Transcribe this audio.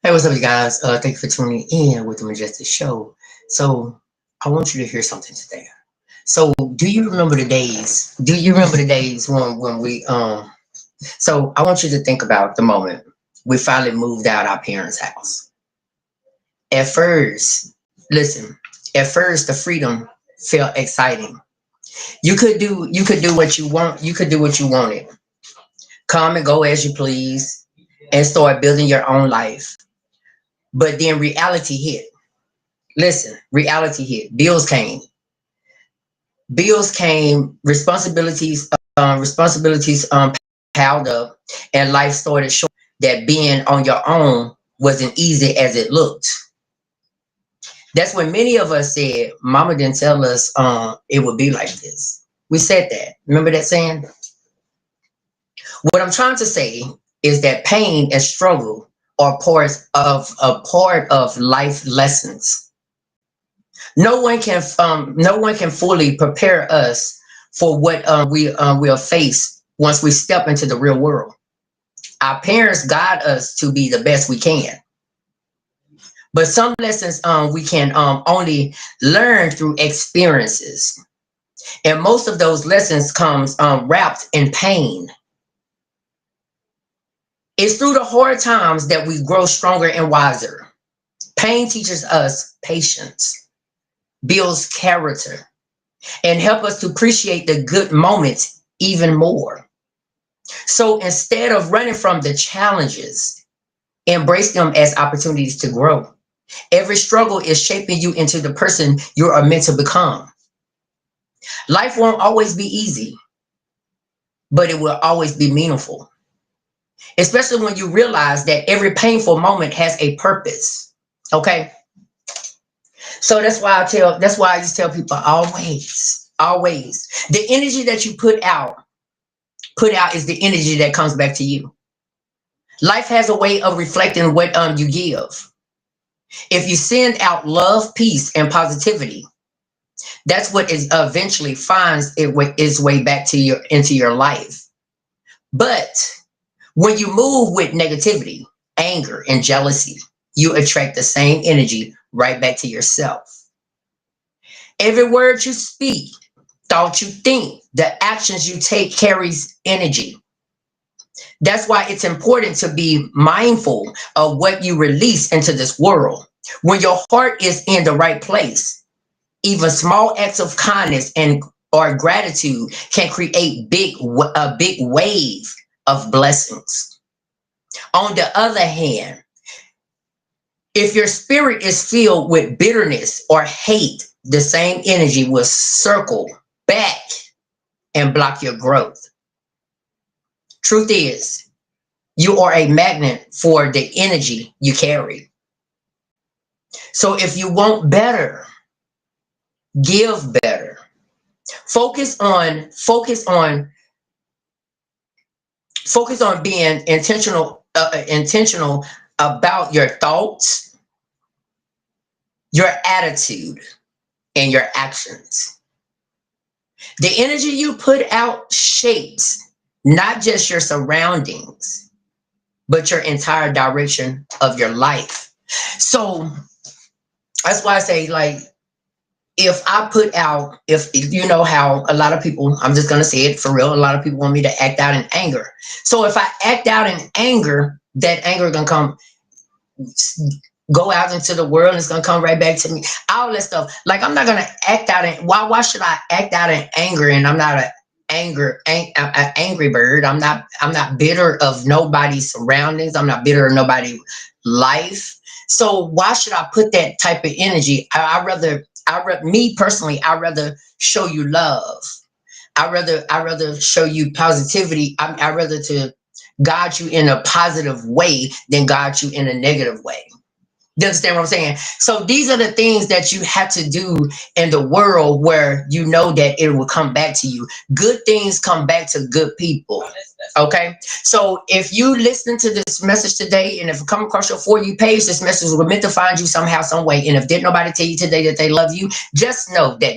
Hey, what's up, you guys? Thank you for tuning in with the Majestic Show. So, I want you to hear something today. So, do you remember the days? Do you remember the days when we So, I want you to think about the moment we finally moved out our parents' house. At first, listen. At first, the freedom felt exciting. You could do what you want. You could do what you wanted. Come and go as you please, and start building your own life. But then reality hit. Listen, reality hit. Bills came, responsibilities piled up, and life started showing that being on your own wasn't easy as it looked. That's when many of us said, Mama didn't tell us it would be like this. We said that. Remember that saying? What I'm trying to say is that pain and struggle are part of life lessons. No one can fully prepare us for what we will face once we step into the real world. Our parents guide us to be the best we can, but some lessons we can only learn through experiences, and most of those lessons comes wrapped in pain. It's through the hard times that we grow stronger and wiser. Pain teaches us patience, builds character, and help us to appreciate the good moments even more. So instead of running from the challenges, embrace them as opportunities to grow. Every struggle is shaping you into the person you are meant to become. Life won't always be easy, but it will always be meaningful, especially when you realize that every painful moment has a purpose. Okay? So that's why I just tell people always the energy that you put out is the energy that comes back to you. Life has a way of reflecting what you give. If you send out love, peace, and positivity, that's what is eventually finds its way back to your into your life. But when you move with negativity, anger, and jealousy, you attract the same energy right back to yourself. Every word you speak, thought you think, the actions you take carries energy. That's why it's important to be mindful of what you release into this world. When your heart is in the right place, even small acts of kindness and or gratitude can create a big wave of blessings. On the other hand, if your spirit is filled with bitterness or hate, the same energy will circle back and block your growth. Truth is, you are a magnet for the energy you carry. So if you want better, give better. Focus on focus on focus on being intentional about your thoughts, your attitude, and your actions. The energy you put out shapes not just your surroundings, but your entire direction of your life. So that's why I say, like, if you know how a lot of people, I'm just gonna say it for real, a lot of people want me to act out in anger. So if I act out in anger, that anger gonna come, go out into the world, and it's gonna come right back to me. All that stuff. Like, I'm not gonna act out in why should I act out in anger, and I'm not an angry bird. I'm not bitter of nobody's surroundings. I'm not bitter of nobody's life. So why should I put that type of energy? Me personally, I rather show you love. I rather show you positivity. I rather to guide you in a positive way than guide you in a negative way. You understand what I'm saying? So these are the things that you have to do in the world where you know that it will come back to you. Good things come back to good people. Okay. So if you listen to this message today, and if it come across your For You page, this message was meant to find you somehow, some way. And if did nobody tell you today that they love you, just know that